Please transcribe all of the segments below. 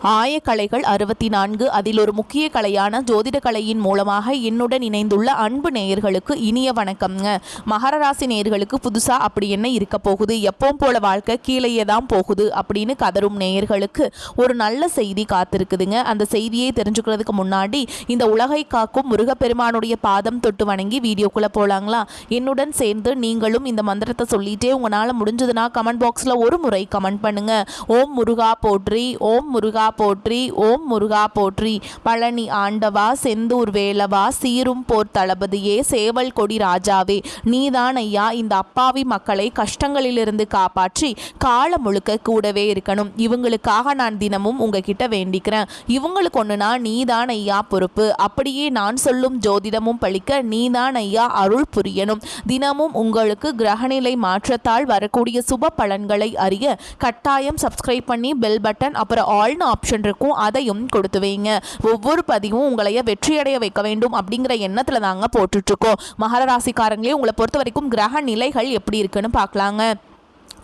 ஆயக்கலைகள் 64 அதில் ஒரு முக்கிய கலையான ஜோதிட கலையின் மூலமாக என்னுடன் இணைந்துள்ள அன்பு நேயர்களுக்கு இனிய வணக்கம்ங்க. மகர ராசி நேயர்களுக்கு புதுசா அப்படி என்ன இருக்க போகுது, எப்பவும் போல வாழ்க்கை கீழேயே தான் போகுது அப்படின்னு கதரும் நேயர்களுக்கு ஒரு நல்ல செய்தி காத்திருக்குதுங்க. அந்த செய்தியை தெரிஞ்சுக்கிறதுக்கு முன்னாடி இந்த உலகை காக்கும் முருகப்பெருமானுடைய பாதம் தொட்டு வணங்கி வீடியோக்குள்ள போலாங்களா? என்னுடன் சேர்ந்து நீங்களும் இந்த மந்திரத்தை சொல்லிட்டே உங்களால் முடிஞ்சதுன்னா கமெண்ட் பாக்ஸில் ஒரு முறை கமெண்ட் பண்ணுங்க. ஓம் முருகா போற்றி, ஓம் முருகா போற்றி, ஓம் முருகா போற்றி. பழனி ஆண்டவா, செந்தூர் வேலவா, சீரும் போர் தளபதியே, சேவல் கொடி ராஜாவே, நீதான் ஐயா இந்த அப்பாவி மக்களை கஷ்டங்களிலிருந்து காப்பாற்றி காலம் முழுக்க கூடவே இருக்கணும். இவங்களுக்காக நான் தினமும் உங்ககிட்ட வேண்டிக்கிறேன். இவங்களுக்கு ஒண்ணுனா நீதான் ஐயா பொறுப்பு. அப்படியே நான் சொல்லும் ஜோதிடமும் பழிக்க நீதான் ஐயா அருள் புரியணும். தினமும் உங்களுக்கு கிரகநிலை மாற்றத்தால் வரக்கூடிய சுப பலன்களை அறிய கட்டாயம் சப்ஸ்கிரைப் பண்ணி பெல் பட்டன் அப்புறம் ஆல்னு ஆப்ஷன் இருக்கும், அதையும் கொடுத்து வைங்க. ஒவ்வொரு பதிவும் உங்களைய வெற்றியடைய வைக்க வேண்டும் அப்படிங்கிற எண்ணத்துல தாங்க போட்டுட்டு இருக்கோம். மகர ராசிக்காரங்களே, உங்களை பொறுத்த வரைக்கும் கிரக நிலைகள் எப்படி இருக்குன்னு பார்க்கலாங்க.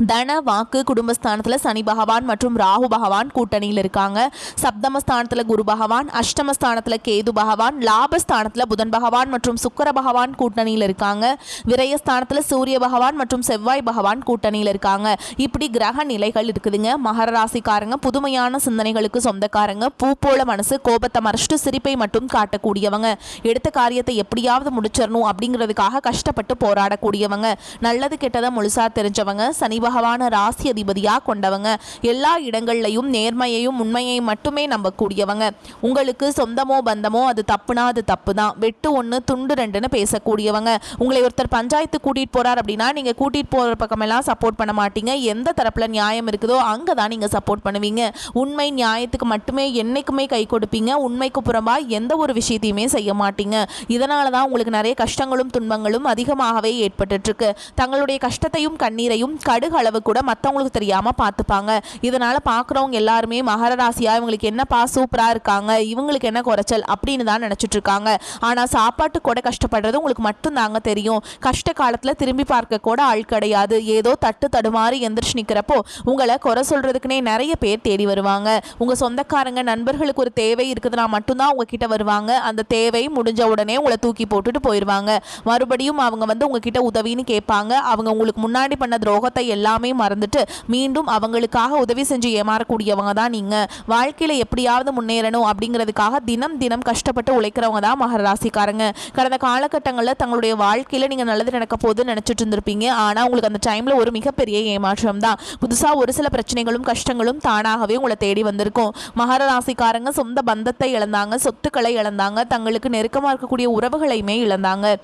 தன வாக்கு குடும்பஸ்தானத்தில் சனி பகவான் மற்றும் ராகு பகவான் கூட்டணியில் இருக்காங்க. சப்தமஸ்தானத்தில் குரு பகவான், அஷ்டமஸ்தானத்தில் கேது பகவான், லாபஸ்தானத்தில் புதன் பகவான் மற்றும் சுக்கர பகவான் கூட்டணியில் இருக்காங்க. விரயஸ்தானத்தில் சூரிய பகவான் மற்றும் செவ்வாய் பகவான் கூட்டணியில் இருக்காங்க. இப்படி கிரக நிலைகள் இருக்குதுங்க. மகர ராசிக்காரங்க புதுமையான சிந்தனைகளுக்கு சொந்தக்காரங்க. பூ போல மனசு, கோபத்தை மறைச்சிட்டு சிரிப்பை மட்டும் காட்டக்கூடியவங்க. எடுத்த காரியத்தை எப்படியாவது முடிச்சிடணும் அப்படிங்கிறதுக்காக கஷ்டப்பட்டு போராடக்கூடியவங்க. நல்லது கெட்டதை முழுசா தெரிஞ்சவங்க. சனி பகவான ராசி அதிபதியாக கொண்டவங்க. எல்லா இடங்கள்லையும் நேர்மையையும் உண்மையை மட்டுமே நம்பக்கூடியவங்க. உங்களுக்கு சொந்தமோ பந்தமோ அது தப்புனா அது தப்பு தான், வெட்டு ஒன்று துண்டு ரெண்டுன்னு பேசக்கூடியவங்க. உங்களை ஒருத்தர் பஞ்சாயத்து கூட்டிகிட்டு போறார் அப்படின்னா நீங்கள் கூட்டிகிட்டு போகிற பக்கமெல்லாம் சப்போர்ட் பண்ண மாட்டீங்க. எந்த தரப்பில் நியாயம் இருக்குதோ அங்கே தான் நீங்கள் சப்போர்ட் பண்ணுவீங்க. உண்மை நியாயத்துக்கு மட்டுமே என்னைக்குமே கை கொடுப்பீங்க. உண்மைக்கு புறம்பாக எந்த ஒரு விஷயத்தையுமே செய்ய மாட்டீங்க. இதனால தான் உங்களுக்கு நிறைய கஷ்டங்களும் துன்பங்களும் அதிகமாகவே ஏற்பட்டு இருக்கு. தங்களுடைய கஷ்டத்தையும் கண்ணீரையும் கடுகு அளவு கூட மற்றவங்களுக்கு தெரியாம பார்த்துப்பாங்க. இதனால பார்க்குறவங்க எல்லாருமே மகர ராசியா இவங்களுக்கு என்னப்பா சூப்பரா இருக்காங்க, இவங்களுக்கு என்ன குறைச்சல் அப்படின்னு தான் நினைச்சிட்டு இருக்காங்க. ஆனா சாப்பாட்டு கூட கஷ்டப்படுறது உங்களுக்கு மட்டும் தாங்க தெரியும். கஷ்ட காலத்துல திரும்பி பார்க்க கூட ஆள் கிடையாது. ஏதோ தட்டு தடுமாறி எந்திரிச்சு நிக்கிறப்போ உங்களை குறை சொல்றதுக்குன்னே நிறைய பேர் தேடி வருவாங்க. உங்க சொந்தக்காரங்க நண்பர்களுக்கு ஒரு தேவை இருக்குதுன்னா மட்டும்தான் உங்ககிட்ட வருவாங்க. அந்த தேவை முடிஞ்ச உடனே உங்களை தூக்கி போட்டுட்டு போயிடுவாங்க. மறுபடியும் அவங்க உங்ககிட்ட உதவின்னு கேட்பாங்க. அவங்க உங்களுக்கு முன்னாடி பண்ண துரோகத்தை எல்லாமே மறந்துட்டு மீண்டும் அவங்களுக்காக உதவி செஞ்சு ஏமாறக்கூடியவங்க தான் நீங்க. வாழ்க்கையில எப்படியாவது முன்னேறணும் அப்படிங்கிறதுக்காக தினம் தினம் கஷ்டப்பட்டு உழைக்கிறவங்க தான் மகர ராசிக்காரங்க. கடந்த காலகட்டங்களில் தங்களுடைய வாழ்க்கையில நீங்க நல்லது நடக்க போகுதுன்னு நினைச்சிட்டு இருந்திருப்பீங்க. ஆனா உங்களுக்கு அந்த டைம்ல ஒரு மிகப்பெரிய ஏமாற்றம் தான். புதுசா ஒரு சில பிரச்சனைகளும் கஷ்டங்களும் தானாகவே உங்களை தேடி வந்திருக்கும். மகர ராசிக்காரங்க சொந்த பந்தத்தை இழந்தாங்க, சொத்துக்களை இழந்தாங்க, தங்களுக்கு நெருக்கமா இருக்கக்கூடிய உறவுகளையுமே இழந்தாங்க.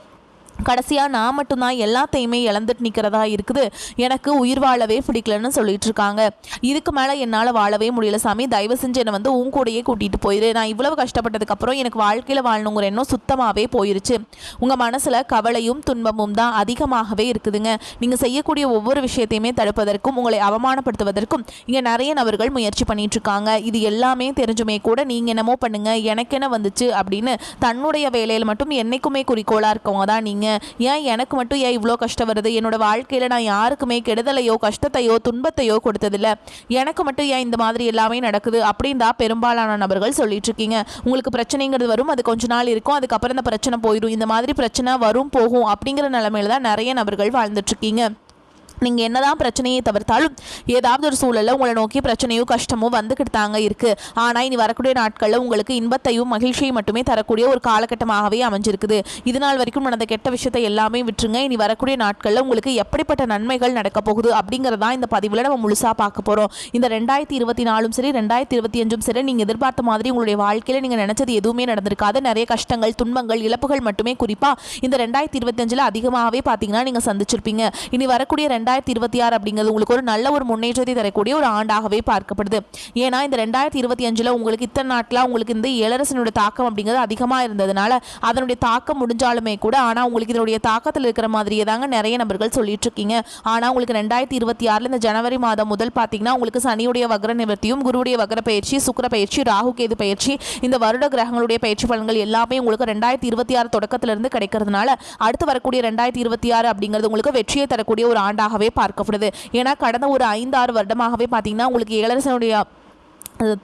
கடைசியாக நான் மட்டும்தான் எல்லாத்தையுமே இழந்துட்டு நிற்கிறதா இருக்குது, எனக்கு உயிர் வாழவே பிடிக்கலன்னு சொல்லிட்டு இருக்காங்க. இதுக்கு மேலே என்னால் வாழவே முடியல சாமி, தயவு செஞ்சு என்னை உன் கூடையே கூட்டிகிட்டு போயிரு. நான் இவ்வளவு கஷ்டப்பட்டதுக்கப்புறம் எனக்கு வாழ்க்கையில் வாழணுங்கிற எண்ணம் சுத்தமாகவே போயிருச்சு. உங்கள் மனசில் கவலையும் துன்பமும் தான் அதிகமாகவே இருக்குதுங்க. நீங்கள் செய்யக்கூடிய ஒவ்வொரு விஷயத்தையுமே தடுப்பதற்கும் உங்களை அவமானப்படுத்துவதற்கும் இங்கே நிறைய நபர்கள் முயற்சி பண்ணிட்டு இருக்காங்க. இது எல்லாமே தெரிஞ்சுமே கூட நீங்கள் என்னமோ பண்ணுங்க, எனக்கு என்ன வந்துச்சு அப்படின்னு தன்னுடைய வேலையில் மட்டும் என்னைக்குமே குறிக்கோளாக இருக்கவங்க தான் நீங்கள். ஏன் எனக்கு மட்டும் ஏன் இவ்வளோ கஷ்டம் வருது, என்னோட வாழ்க்கையில் நான் யாருக்குமே கெடுதலையோ கஷ்டத்தையோ துன்பத்தையோ கொடுத்ததில்ல, எனக்கு மட்டும் ஏன் இந்த மாதிரி எல்லாமே நடக்குது அப்படின்னு தான் பெரும்பாலான நபர்கள் சொல்லிட்டு இருக்கீங்க. உங்களுக்கு பிரச்சனைங்கிறது வரும், அது கொஞ்ச நாள் இருக்கும், அதுக்கப்புறம் இந்த பிரச்சனை போயிடும். இந்த மாதிரி பிரச்சனை வரும் போகும் அப்படிங்கிற நிலைமையில தான் நிறைய நபர்கள் வாழ்ந்துட்டு இருக்கீங்க. நீங்கள் என்னதான் பிரச்சனையை தவிர்த்தாலும் ஏதாவது ஒரு சூழலில் உங்களை நோக்கி பிரச்சனையோ கஷ்டமோ வந்துக்கிட்டு தாங்க இருக்குது. ஆனால் இனி வரக்கூடிய நாட்களில் உங்களுக்கு இன்பத்தையும் மகிழ்ச்சியையும் மட்டுமே தரக்கூடிய ஒரு காலகட்டமாகவே அமைஞ்சிருக்குது. இது நாள் வரைக்கும் நடந்த கெட்ட விஷயத்தை எல்லாமே விட்டுருங்க. இனி வரக்கூடிய நாட்களில் உங்களுக்கு எப்படிப்பட்ட நன்மைகள் நடக்க போகுது அப்படிங்கிறதா இந்த பதிவில் நம்ம முழுசாக பார்க்க போகிறோம். இந்த 2024 சரி 2025 சரி நீங்கள் எதிர்பார்த்த மாதிரி உங்களுடைய வாழ்க்கையில் நீங்கள் நினச்சது எதுவுமே நடந்திருக்காது. நிறைய கஷ்டங்கள் துன்பங்கள் இழப்புகள் மட்டுமே குறிப்பாக இந்த 2025 அதிகமாகவே பார்த்தீங்கன்னா நீங்கள் சந்திச்சிருப்பீங்க. இனி வரக்கூடிய 2026 அப்படிங்கிறது உங்களுக்கு ஒரு நல்ல ஒரு முன்னேற்றத்தை தரக்கூடிய ஒரு ஆண்டாகவே பார்க்கப்படுது. ஏன்னா இந்த 2025 உங்களுக்கு இத்தனை நாட்களாக உங்களுக்கு இந்த இளரசனுடைய தாக்கம் அப்படிங்கிறது அதிகமாக இருந்ததுனால அதனுடைய தாக்கம் முடிஞ்சாலுமே கூட ஆனால் உங்களுக்கு இதனுடைய தாக்கத்தில் இருக்கிற மாதிரியே தாங்க நிறைய நபர்கள் சொல்லிட்டு இருக்கீங்க. ஆனால் உங்களுக்கு 2026 இந்த ஜனவரி மாதம் முதல் பார்த்தீங்கன்னா உங்களுக்கு சனியுடைய வக்ர நிவர்த்தியும் குருவுடைய வக்ர பயிற்சி சுக்கிர பயிற்சி ராகு கேது பயிற்சி இந்த வருட கிரகங்களுடைய பயிற்சி பலன்கள் எல்லாமே உங்களுக்கு 2026 தொடக்கத்திலிருந்து கிடைக்கிறதுனால அடுத்து வரக்கூடிய 2026 அப்படிங்கிறது உங்களுக்கு வெற்றியை தரக்கூடிய ஒரு ஆண்டாகவே பார்க்கப்படுது. ஏன்னா கடந்த ஒரு 5-6 வருடமாகவே பார்த்தீங்கன்னா உங்களுக்கு ஏழரசனுடைய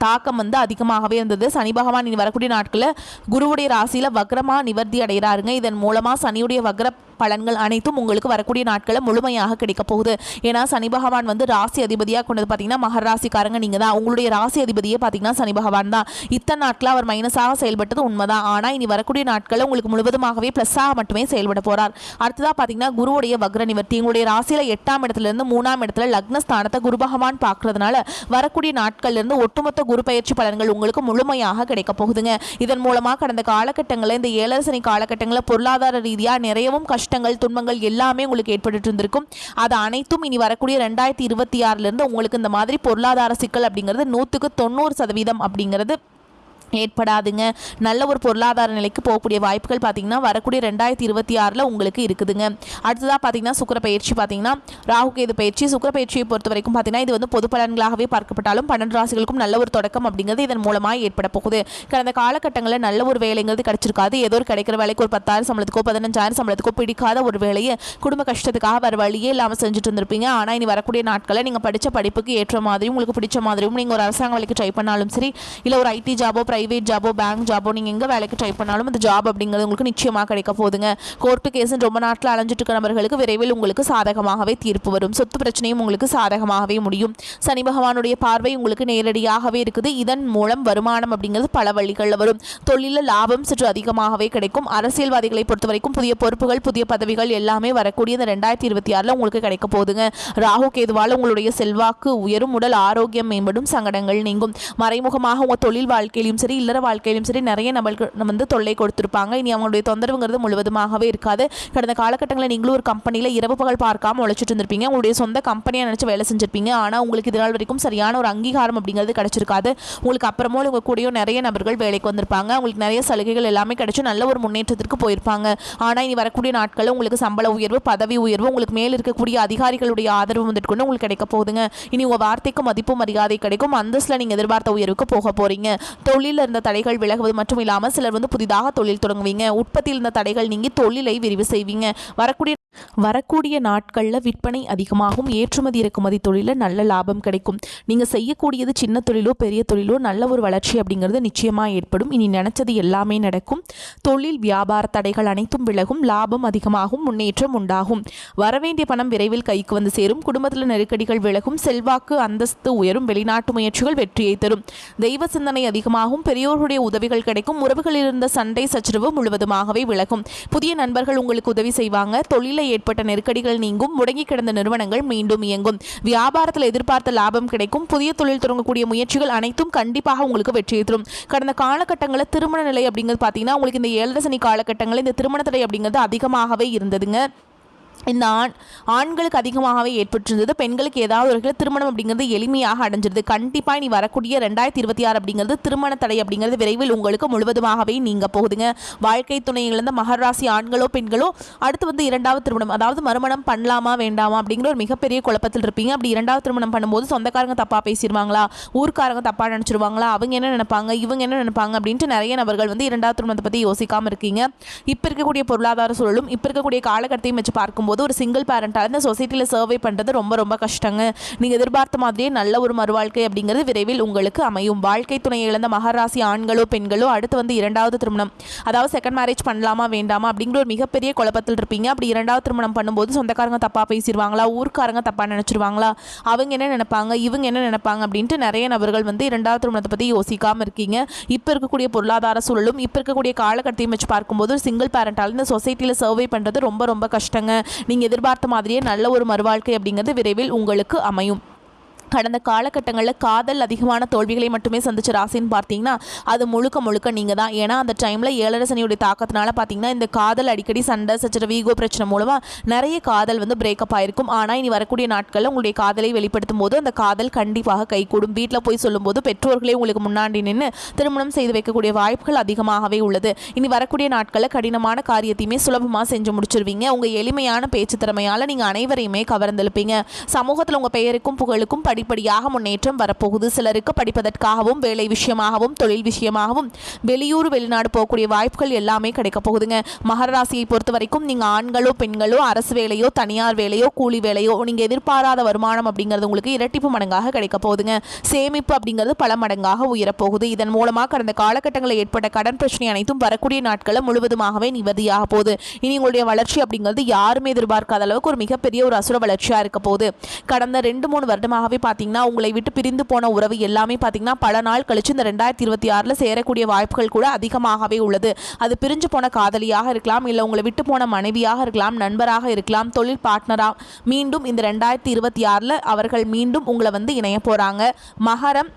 தாக்கம் வந்து அதிகமாகவே இருந்தது. சனி பகவான் இனி வரக்கூடிய நாட்களில் குருவுடைய ராசியில் வக்ரமாக நிவர்த்தி அடைகிறாருங்க. இதன் மூலமாக சனியுடைய வக்ர பலன்கள் அனைத்தும் உங்களுக்கு வரக்கூடிய நாட்களில் முழுமையாக கிடைக்க போகுது. ஏன்னா சனி பகவான் வந்து ராசி அதிபதியாக கொண்டது பார்த்தீங்கன்னா மகர ராசிக்காரங்க நீங்கள் தான். உங்களுடைய ராசி அதிபதியே பார்த்தீங்கன்னா சனி பகவான் தான். இத்தனை நாட்களில் அவர் மைனஸாக செயல்பட்டது உண்மைதான். ஆனால் இனி வரக்கூடிய நாட்களில் உங்களுக்கு முழுவதுமாகவே ப்ளஸ்ஸாக மட்டுமே செயல்பட போகிறார். அடுத்ததாக பார்த்தீங்கன்னா குருவுடைய வக்ர நிவர்த்தி. உங்களுடைய ராசியில் 8ஆம் இடத்துலேருந்து 3ஆம் இடத்துல லக்னஸ்தானத்தை குரு பகவான் பார்க்கறதுனால வரக்கூடிய நாட்கள்லேருந்து ஒட்டுமொத்த குரு பயிற்சி பலன்கள் உங்களுக்கு முழுமையாக கிடைக்க போகுதுங்க. இதன் மூலமாக கடந்த காலகட்டங்களில் இந்த 7 சனி காலகட்டங்களில் பொருளாதார ரீதியாக நிறையவும் கஷ்டங்கள் துன்பங்கள் எல்லாமே உங்களுக்கு ஏற்பட்டு இருந்திருக்கும். அது அனைத்தும் இனி வரக்கூடிய 2026 உங்களுக்கு இந்த மாதிரி பொருளாதார சிக்கல் அப்படிங்கிறது 100க்கு 90% அப்படிங்கிறது ஏற்படாதுங்க. நல்ல ஒரு பொருளாதார நிலைக்கு போகக்கூடிய வாய்ப்புகள் பார்த்தீங்கன்னா வரக்கூடிய 2026 உங்களுக்கு இருக்குதுங்க. அடுத்ததாக பார்த்தீங்கன்னா சுக்கிர பயிற்சி பார்த்தீங்கன்னா ராகு கேது பயிற்சி. சுக்கிர பயிற்சியை பொறுத்த வரைக்கும் பார்த்தீங்கன்னா இது வந்து பொது பலன்களாகவே பார்க்கப்பட்டாலும் 12 ராசிகளுக்கும் நல்ல ஒரு தொடக்கம் அப்படிங்கிறது இதன் மூலமாக ஏற்பட போகுது. கடந்த காலகட்டங்களில் நல்ல ஒரு வேலைங்கிறது கிடைச்சிருக்காது. ஏதோ ஒரு கிடைக்கிற வேலைக்கு ஒரு 10,000 சம்பளத்துக்கோ 15,000 சம்பளத்துக்கோ பிடிக்காத ஒரு வேலையை குடும்ப கஷ்டத்துக்காக வர வழியே இல்லாமல் செஞ்சுட்டு இருந்திருப்பீங்க. ஆனால் இனி வரக்கூடிய நாட்களில் நீங்கள் படித்த படிப்புக்கு ஏற்ற மாதிரியும் உங்களுக்கு பிடிச்ச மாதிரியும் நீங்கள் ஒரு அரசாங்க வேலைக்கு ட்ரை பண்ணாலும் சரி, இல்லை ஒரு ஐடி ஜாபோ பிரைவேட் ஜாபோ பேங்க் ஜாபோ நீங்கள் எங்கே வேலைக்கு ட்ரை பண்ணாலும் அந்த ஜாப் அப்படிங்கிறது உங்களுக்கு நிச்சயமாக கிடைக்க போகுதுங்க. கோர்ட்டு கேஸுன்னு ரொம்ப நாட்டில் அலைஞ்சிட்டு இருக்க நபர்களுக்கு விரைவில் உங்களுக்கு சாதகமாகவே தீர்ப்பு வரும். சொத்து பிரச்சனையும் உங்களுக்கு சாதகமாகவே முடியும். சனி பகவானுடைய பார்வை உங்களுக்கு நேரடியாகவே இருக்குது. இதன் மூலம் வருமானம் அப்படிங்கிறது பல வழிகளில் வரும். தொழிலில் லாபம் சற்று அதிகமாகவே கிடைக்கும். அரசியல்வாதிகளை பொறுத்த வரைக்கும் புதிய பொறுப்புகள் புதிய பதவிகள் எல்லாமே வரக்கூடிய இந்த 2026 உங்களுக்கு கிடைக்க போகுதுங்க. ராகு கேதுவால் உங்களுடைய செல்வாக்கு உயரும். உடல் ஆரோக்கியம் மேம்படும். சங்கடங்கள் நீங்கும். மறைமுகமாக உங்கள் தொழில் வாழ்க்கையிலும் சரி இல்லற வாழ்க்கையிலும் சரி நிறைய நபர்கள் வந்து தொல்லை கொடுத்திருப்பாங்க. இனி அவங்களுடைய தொந்தரவுங்கிறது முழுவதுமாகவே இருக்காது. கடந்த காலகட்டங்களில் நீங்களும் ஒரு கம்பெனியில் இரவு பகல் பார்க்காம உழைச்சிட்டு இருந்திருப்பீங்க. உங்களுடைய சொந்த கம்பெனியை நினைச்சு வேலை செஞ்சிருப்பீங்க. ஆனால் உங்களுக்கு இதனால் வரைக்கும் சரியான ஒரு அங்கீகாரம் அப்படிங்கிறது கிடைச்சிருக்காது. உங்களுக்கு அப்புறமோ உங்க கூடயும் நிறைய நபர்கள் வேலைக்கு வந்திருப்பாங்க. உங்களுக்கு நிறைய சலுகைகள் எல்லாமே கிடைச்சு நல்ல ஒரு முன்னேற்றத்திற்கு போயிருப்பாங்க. ஆனால் இனி வரக்கூடிய நாட்களில் உங்களுக்கு சம்பள உயர்வு பதவி உயர்வு உங்களுக்கு மேல் இருக்கக்கூடிய அதிகாரிகளுடைய ஆதரவு வந்துட்டு கொண்டு உங்களுக்கு கிடைக்க போகுதுங்க. இனி உங்க வார்த்தைக்கு மதிப்பு மரியாதை கிடைக்கும். அந்தஸ்தில் நீங்க எதிர்பார்த்த உயர்வுக்கு போக போறீங்க. தொழிலில் இருந்த தடைகள் விலகுவது மட்டும் இல்லாமல் சிலர் வந்து புதிதாக தொழில் தொடங்குவீங்க. உற்பத்தியில் இருந்த தடைகள் நீங்கி தொழிலை விரிவு செய்வீங்க. வரக்கூடிய நாட்களில் விற்பனை அதிகமாகும். ஏற்றுமதி இறக்குமதி தொழிலில் நல்ல லாபம் கிடைக்கும். நீங்கள் செய்யக்கூடியது சின்ன தொழிலோ பெரிய தொழிலோ நல்ல ஒரு வளர்ச்சி அப்படிங்கிறது நிச்சயமாக ஏற்படும். இனி நினைச்சது எல்லாமே நடக்கும். தொழில் வியாபார தடைகள் அனைத்தும் விலகும். லாபம் அதிகமாகும். முன்னேற்றம் உண்டாகும். வரவேண்டிய பணம் விரைவில் கைக்கு வந்து சேரும். குடும்பத்தில் நெருக்கடிகள் விலகும். செல்வாக்கு அந்தஸ்து உயரும். வெளிநாட்டு முயற்சிகள் வெற்றியை தரும். தெய்வ சிந்தனை அதிகமாகும். பெரியோர்களுடைய உதவிகள் கிடைக்கும். உறவுகளில் இருந்த சண்டை சச்சரவு முழுவதுமாகவே விலகும். புதிய நண்பர்கள் உங்களுக்கு உதவி செய்வாங்க. தொழிலை ஏற்பட்ட நெருக்கடிகள் நீங்கும். முடங்கி கிடந்த நிறுவனங்கள் மீண்டும் இயங்கும். வியாபாரத்தில் எதிர்பார்த்த லாபம் கிடைக்கும். புதிய தொழில் தொடங்கக்கூடிய முயற்சிகள் அனைத்தும் கண்டிப்பாக உங்களுக்கு வெற்றியை தரும். கடந்த காலகட்டங்களில் திருமண நிலை அப்படிங்கிறது பார்த்தீங்கன்னா உங்களுக்கு இந்த 7 சனி காலகட்டங்களில் இந்த திருமண தடை அப்படிங்கிறது அதிகமாகவே இருந்ததுங்க. இந்த ஆண்களுக்கு அதிகமாகவே ஏற்பட்டிருந்தது. பெண்களுக்கு ஏதாவது ஒரு திருமணம் அப்படிங்கிறது எளிமையாக அடைஞ்சிருது. கண்டிப்பாக நீ வரக்கூடிய 2026 அப்படிங்கிறது திருமண தடை அப்படிங்கிறது விரைவில் உங்களுக்கு முழுவதுமாகவே நீங்க போகுதுங்க. வாழ்க்கை துணை இழந்த மகர ராசி ஆண்களோ பெண்களோ அடுத்து வந்து 2வது திருமணம் அதாவது மறுமணம் பண்ணலாமா வேண்டாமா அப்படிங்கிற ஒரு மிகப்பெரிய குழப்பத்தில் இருப்பீங்க. அப்படி 2வது திருமணம் பண்ணும்போது சொந்தக்காரங்க தப்பாக பேசிடுவாங்களா, ஊர்க்காரங்க தப்பாக நினச்சிருவாங்களா, அவங்க என்ன நினைப்பாங்க இவங்க என்ன நினைப்பாங்க அப்படின்ட்டு நிறைய நபர்கள் வந்து 2வது திருமணத்தை பற்றி யோசிக்காமல் இருக்கீங்க. இப்போ இருக்கக்கூடிய பொருளாதார சூழலும் இப்போ இருக்கக்கூடிய காலகட்டத்தையும் வச்சு பார்க்கும்போது ஒரு சிங்கிள் பேரண்டாக இந்த சொசைட்டியில் சர்வே பண்ணுறது ரொம்ப ரொம்ப கஷ்டங்க. நீங்கள் எதிர்பார்த்த மாதிரியே நல்ல ஒரு மறுவாழ்க்கை அப்படிங்கிறது விரைவில் உங்களுக்கு அமையும். வாழ்க்கை துணையை இழந்த மகராசி ஆண்களோ பெண்களோ அடுத்து வந்து 2வது திருமணம் அதாவது செகண்ட் மேரேஜ் பண்ணலாமா வேண்டாமா அப்படிங்கிற ஒரு மிகப்பெரிய குழப்பத்தில் இருப்பீங்க. அப்படி 2வது திருமணம் பண்ணும்போது சொந்தக்காரங்க தப்பாக பேசிடுவாங்களா, ஊர்க்காரங்க தப்பாக நினச்சிருவாங்களா, அவங்க என்ன நினைப்பாங்க இவங்க என்ன நினைப்பாங்க அப்படின்ட்டு நிறைய நபர்கள் வந்து 2வது திருமணத்தை பற்றி யோசிக்காமல் இருக்கீங்க. இப்போ இருக்கக்கூடிய பொருளாதார சூழலும் இப்போ இருக்கக்கூடிய காலகட்டத்தையும் வச்சு பார்க்கும்போது ஒரு சிங்கிள் பேரண்டால் இந்த சொசைட்டியில் சர்வே பண்ணுறது ரொம்ப ரொம்ப கஷ்டங்க. நீங்கள் எதிர்பார்த்த மாதிரியே நல்ல ஒரு மறுவாழ்க்கை அப்படிங்கிறது விரைவில் உங்களுக்கு அமையும். கடந்த காலகட்டங்களில் காதல் அதிகமான தோல்விகளை மட்டுமே சந்திச்ச ராசின்னு பார்த்தீங்கன்னா அது முழுக்க நீங்கள் தான். ஏன்னா அந்த டைமில் 7 சனியுடைய தாக்கத்தினால பார்த்தீங்கன்னா இந்த காதல் அடிக்கடி சண்டை சச்சரவு ஈகோ பிரச்சனை மூலமாக நிறைய காதல் வந்து பிரேக்கப் ஆயிருக்கும். ஆனால் இனி வரக்கூடிய நாட்களில் உங்களுடைய காதலை வெளிப்படுத்தும் போது அந்த காதல் கண்டிப்பாக கைகூடும். வீட்டில் போய் சொல்லும்போது பெற்றோர்களே உங்களுக்கு முன்னாடி நின்று திருமணம் செய்து வைக்கக்கூடிய வாய்ப்புகள் அதிகமாகவே உள்ளது. இனி வரக்கூடிய நாட்களில் கடினமான காரியத்தையுமே சுலபமாக செஞ்சு முடிச்சிருவீங்க. உங்கள் எளிமையான பேச்சு திறமையால் நீங்கள் அனைவரையுமே கவர்ந்தெழுப்பீங்க. சமூகத்தில் உங்கள் பெயருக்கும் புகழுக்கும் படிப்படியாக முன்னேற்றம் வரப்போகுது. சிலருக்கு படிப்பதற்காகவும் வேலை விஷயமாகவும் தொழில் விஷயமாகவும் வெளியூர் வெளிநாடு போகக்கூடிய வாய்ப்புகள் எல்லாமே கிடைக்க போகுதுங்க. மகர ராசியை பொறுத்த வரைக்கும் நீங்கள் ஆண்களோ பெண்களோ அரசு வேலையோ தனியார் வேலையோ கூலி வேலையோ நீங்கள் எதிர்பாராத வருமானம் அப்படிங்கிறது உங்களுக்கு இரட்டிப்பு மடங்காக கிடைக்க போகுதுங்க. சேமிப்பு அப்படிங்கிறது பல மடங்காக உயரப்போகுது. இதன் மூலமாக கடந்த காலகட்டங்களில் ஏற்பட்ட கடன் பிரச்சனை அனைத்தும் வரக்கூடிய நாட்களில் முழுவதுமாகவே நிவதியாக போகுது. இனி உங்களுடைய வளர்ச்சி அப்படிங்கிறது யாருமே எதிர்பார்க்காத அளவுக்கு ஒரு மிகப்பெரிய ஒரு அசுர வளர்ச்சியாக இருக்க போகுது. கடந்த 2-3 வருடமாகவே பார்த்தீங்கன்னா உங்களை விட்டு பிரிந்து போன உறவு எல்லாமே பார்த்தீங்கன்னா பல நாள் கழிச்சு இந்த 2026 சேரக்கூடிய வாய்ப்புகள் கூட அதிகமாகவே உள்ளது. அது பிரிஞ்சு போன காதலியாக இருக்கலாம், இல்லை உங்களை விட்டு போன மனைவியாக இருக்கலாம், நண்பராக இருக்கலாம், தொழில் பார்ட்னராக மீண்டும் இந்த 2026 அவர்கள் மீண்டும் உங்களை இணைய போறாங்க. மகரம்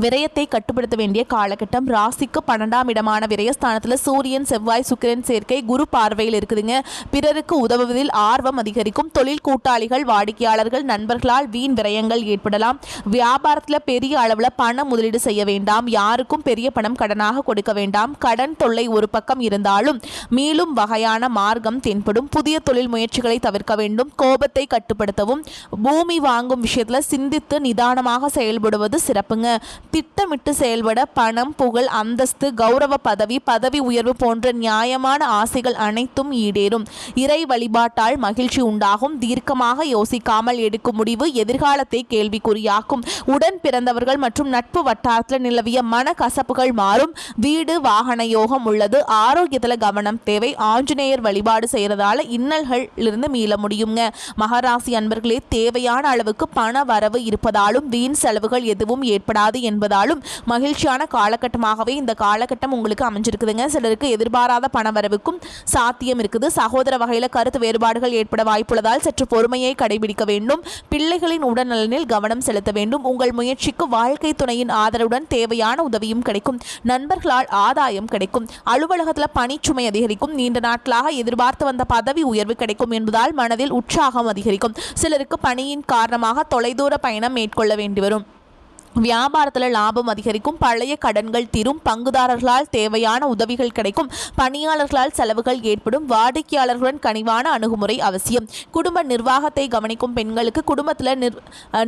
விரயத்தை கட்டுப்படுத்த வேண்டிய காலகட்டம். ராசிக்கு 12ஆம் இடமான விரயஸ்தானத்தில் சூரியன் செவ்வாய் சுக்கிரன் சேர்க்கை குரு பார்வையில் இருக்குதுங்க. பிறருக்கு உதவுவதில் ஆர்வம் அதிகரிக்கும். தொழில் கூட்டாளிகள் வாடிக்கையாளர்கள் நண்பர்களால் வீண் விரயங்கள் ஏற்படலாம். வியாபாரத்தில் பெரிய அளவில் பண முதலீடு செய்ய வேண்டாம். யாருக்கும் பெரிய பணம் கடனாக கொடுக்க வேண்டாம். கடன் தொல்லை ஒரு பக்கம் இருந்தாலும் மீளும் வகையான மார்க்கம் தென்படும். புதிய தொழில் முயற்சிகளை தவிர்க்க வேண்டும். கோபத்தை கட்டுப்படுத்தவும். பூமி வாங்கும் விஷயத்தில் சிந்தித்து நிதானமாக செயல்படுவது சிறப்புங்க. திட்டமிட்டு செயல்பட பணம் புகழ் அந்தஸ்து கௌரவ பதவி உயர்வு போன்ற நியாயமான ஆசைகள் அனைத்தும் ஈடேறும். இறை வழிபாட்டால் மகிழ்ச்சி உண்டாகும். தீர்க்கமாக யோசிக்காமல் எடுக்கும் முடிவு எதிர்காலத்தை கேள்விக்குறியாக்கும். உடன் பிறந்தவர்கள் மற்றும் நட்பு வட்டாரத்தில் நிலவிய மன கசப்புகள் மாறும். வீடு வாகன யோகம் உள்ளது. ஆரோக்கியத்தில் கவனம் தேவை. ஆஞ்சநேயர் வழிபாடு செய்யறதால இன்னல்களிலிருந்து மீள முடியுங்க. மகராசி அன்பர்களே, தேவையான அளவுக்கு பண வரவு இருப்பதாலும் வீண் செலவுகள் எதுவும் ஏற்படாது என்பதாலும் மகிழ்ச்சியான காலகட்டமாகவே இந்த காலகட்டம் உங்களுக்கு அமைஞ்சிருக்குதுங்க. சிலருக்கு எதிர்பாராத பண வரவுக்கும் சாத்தியம் இருக்குது. சகோதர வகையில் கருத்து வேறுபாடுகள் ஏற்பட வாய்ப்புள்ளதால் சற்று பொறுமையை கடைபிடிக்க வேண்டும். பிள்ளைகளின் உடல்நலனில் கவனம் செலுத்த வேண்டும். உங்கள் முயற்சிக்கு வாழ்க்கை துணையின் ஆதரவுடன் தேவையான உதவியும் கிடைக்கும். நண்பர்களால் ஆதாயம் கிடைக்கும். அலுவலகத்தில் பணிச்சுமை அதிகரிக்கும். நீண்ட நாட்களாக எதிர்பார்த்து வந்த பதவி உயர்வு கிடைக்கும் என்பதால் மனதில் உற்சாகம் அதிகரிக்கும். சிலருக்கு பணியின் காரணமாக தொலைதூர பயணம் மேற்கொள்ள வேண்டி வரும். வியாபாரத்தில் லாபம் அதிகரிக்கும். பழைய கடன்கள் தீரும். பங்குதாரர்களால் தேவையான உதவிகள் கிடைக்கும். பணியாளர்களால் செலவுகள் ஏற்படும். வாடிக்கையாளர்களுடன் கனிவான அணுகுமுறை அவசியம். குடும்ப நிர்வாகத்தை கவனிக்கும் பெண்களுக்கு குடும்பத்தில்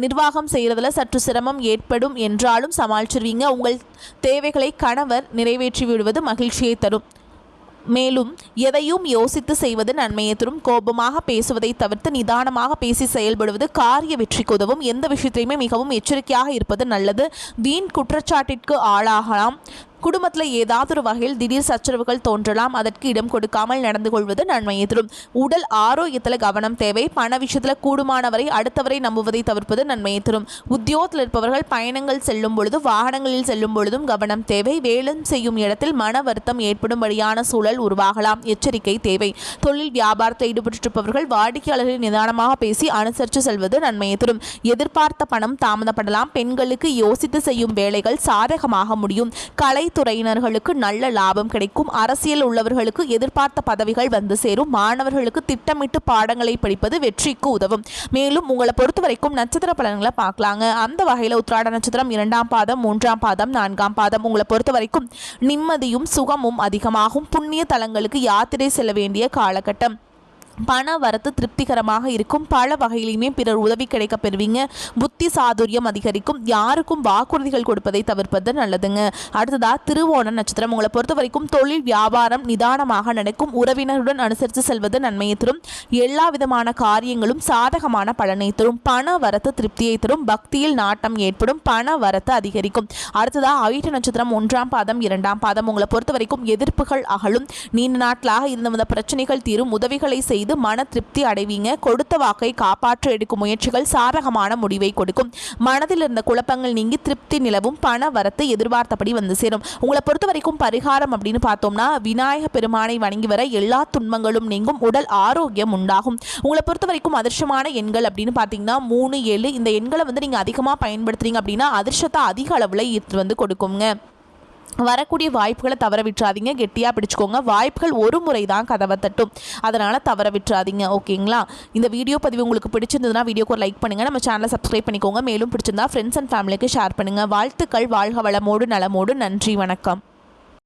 நிர்வாகம் செய்கிறதுல சற்று சிரமம் ஏற்படும் என்றாலும் சமாளிச்சிருவீங்க. உங்கள் தேவைகளை கணவர் நிறைவேற்றி விடுவது மகிழ்ச்சியை தரும். மேலும் எதையும் யோசித்து செய்வது நன்மையை தரும். கோபமாக பேசுவதை தவிர்த்து நிதானமாக பேசி செயல்படுவது காரிய வெற்றிக்கு உதவும். எந்த விஷயத்திலையுமே மிகவும் எச்சரிக்கையாக இருப்பது நல்லது. வீண் குற்றச்சாட்டிற்கு ஆளாகலாம். குடும்பத்தில் ஏதாவது ஒரு வகையில் திடீர் சச்சரவுகள் தோன்றலாம். அதற்கு இடம் கொடுக்காமல் நடந்து கொள்வது நன்மையை தரும். உடல் ஆரோக்கியத்தில் கவனம் தேவை. பண விஷயத்தில் கூடுமானவரை அடுத்தவரை நம்புவதை தவிர்ப்பது நன்மையை தரும். உத்தியோகத்தில் இருப்பவர்கள் பயணங்கள் செல்லும் பொழுது வாகனங்களில் செல்லும் பொழுதும் கவனம் தேவை. வேலை செய்யும் இடத்தில் மன வருத்தம் ஏற்படும்படியான சூழல் உருவாகலாம். எச்சரிக்கை தேவை. தொழில் வியாபாரத்தில் ஈடுபட்டிருப்பவர்கள் வாடிக்கையாளர்களை நிதானமாக பேசி அனுசரித்து செல்வது நன்மையை தரும். எதிர்பார்த்த பணம் தாமதப்படலாம். பெண்களுக்கு யோசித்து செய்யும் வேலைகள் சாதகமாக முடியும். துறையினர்களுக்கு நல்ல லாபம் கிடைக்கும். அரசியல் உள்ளவர்களுக்கு எதிர்பார்த்த பதவிகள் வந்து சேரும். மாணவர்களுக்கு திட்டமிட்டு பாடங்களை படிப்பது வெற்றிக்கு உதவும். மேலும் உங்களை பொறுத்த வரைக்கும் நட்சத்திர பலன்களை பார்க்கலாங்க. அந்த வகையில் உத்திராட நட்சத்திரம் 2ஆம் பாதம் 3ஆம் பாதம் 4ஆம் பாதம் உங்களை பொறுத்த வரைக்கும் நிம்மதியும் சுகமும் அதிகமாகும். புண்ணிய தலங்களுக்கு யாத்திரை செல்ல வேண்டிய காலகட்டம். பண வரத்து திருப்திகரமாக இருக்கும். பல வகையிலுமே பிறர் உதவி கிடைக்க பெறுவீங்க. புத்தி சாதுரியம் அதிகரிக்கும். யாருக்கும் வாக்குறுதிகள் கொடுப்பதை தவிர்ப்பது நல்லதுங்க. அடுத்ததா திருவோண நட்சத்திரம் உங்களை பொறுத்த வரைக்கும் தொழில் வியாபாரம் நிதானமாக நடக்கும். உறவினருடன் அனுசரித்து செல்வது நன்மையை தரும். எல்லா விதமான காரியங்களும் சாதகமான பலனை தரும். பண வரத்து திருப்தியை தரும். பக்தியில் நாட்டம் ஏற்படும். பண வரத்து அதிகரிக்கும். அடுத்ததா அவிட்ட நட்சத்திரம் 1ஆம் பாதம் 2ஆம் பாதம் உங்களை பொறுத்த வரைக்கும் எதிர்ப்புகள் அகலும். நீண்ட நாட்களாக இருந்து வந்த பிரச்சனைகள் தீரும். உதவிகளை செய்து மன திருப்தி அடைவீங்க. கொடுத்த வாக்கை காப்பாற்ற எடுக்கும் முயற்சிகள் சாதகமான முடிவை கொடுக்கும். மனதில் இருந்த குழப்பங்கள் நீங்கி திருப்தி நிலவும். பண வரத்து எதிர்பார்த்தபடி வந்து சேரும். உங்களை பொறுத்த வரைக்கும் பரிகாரம் அப்படின்னு பார்த்தோம்னா விநாயக பெருமானை வணங்கி வர எல்லா துன்பங்களும் நீங்கும். உடல் ஆரோக்கியம் உண்டாகும். உங்களை பொறுத்த வரைக்கும் அதிர்ஷ்டமான எண்கள் அப்படின்னு பார்த்தீங்கன்னா 3, 7 இந்த எண்களை நீங்கள் அதிகமாக பயன்படுத்துறீங்க அப்படின்னா அதிர்ஷ்டத்தை அதிக அளவில் ஈர்த்து கொடுக்குங்க. வரக்கூடிய வாய்ப்புகளை தவற விட்டுறாதீங்க. கெட்டியாக பிடிச்சிக்கோங்க. வாய்ப்புகள் ஒரு முறை தான் கதவை தட்டும். அதனால் தவற விட்டுறாதீங்க. ஓகேங்களா? இந்த வீடியோ பதிவு உங்களுக்கு பிடிச்சிருந்ததுன்னா வீடியோக்கு ஒரு லைக் பண்ணுங்கள். நம்ம சேனலை சப்ஸ்கிரைப் பண்ணிக்கோங்க. மேலும் பிடிச்சிருந்தா ஃப்ரெண்ட்ஸ் அண்ட் ஃபேமிலிக்கு ஷேர் பண்ணுங்கள். வாழ்த்துக்கள். வாழ்க வளமோடு நலமோடு. நன்றி. வணக்கம்.